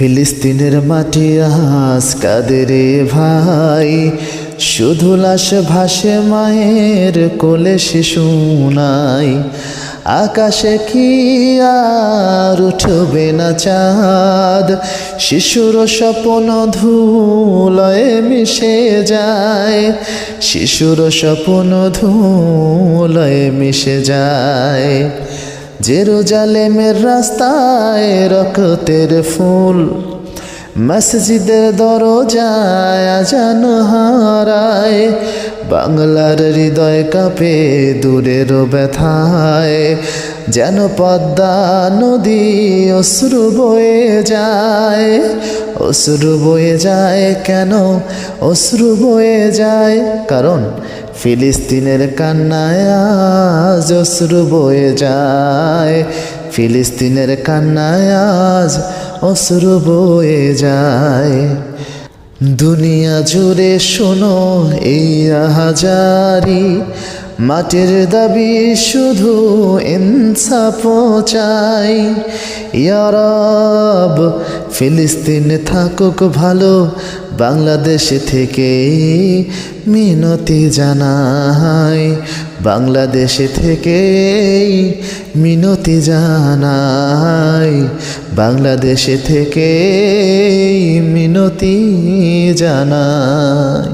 ফিলিস্তিনের মাটি আজ কাঁদে রে ভাই, শুধু লাশ ভাসে মায়ের কোলে শিশু নাই। আকাশে কি আর উঠবে না চাঁদ, শিশুর স্বপ্ন ধুলোয় মিশে যায়, শিশুর স্বপ্ন ধুলোয় মিশে যায়। জেরুজালেমের রাস্তায় রক্তের ফুল, মসজিদের দরজায় আজান হারায়, বাংলার হৃদয় কাঁপে দূরের ব্যথায়, যেন পদ্মা নদী অশ্রু বয়ে যায়। অশ্রু বয়ে যায় কেন? অশ্রু বয়ে যায় কারণ ফিলিস্তিনের কান্নায় আজ অশ্রু বয়ে যায়। ফিলিস্তিনের কান্নায় আজ অশ্রু বয়ে যায়। দুনিয়া জুড়ে শোনো এই আহাজারি, মাটির দাবি শুধু ইনসাফ চাই। ইয়া রব ফিলিস্তিন থাকুক ভালো, বাংলাদেশ থেকে মিনতি জানাই, বাংলাদেশ থেকে মিনতি জানাই, বাংলাদেশ থেকে মিনতি জানাই।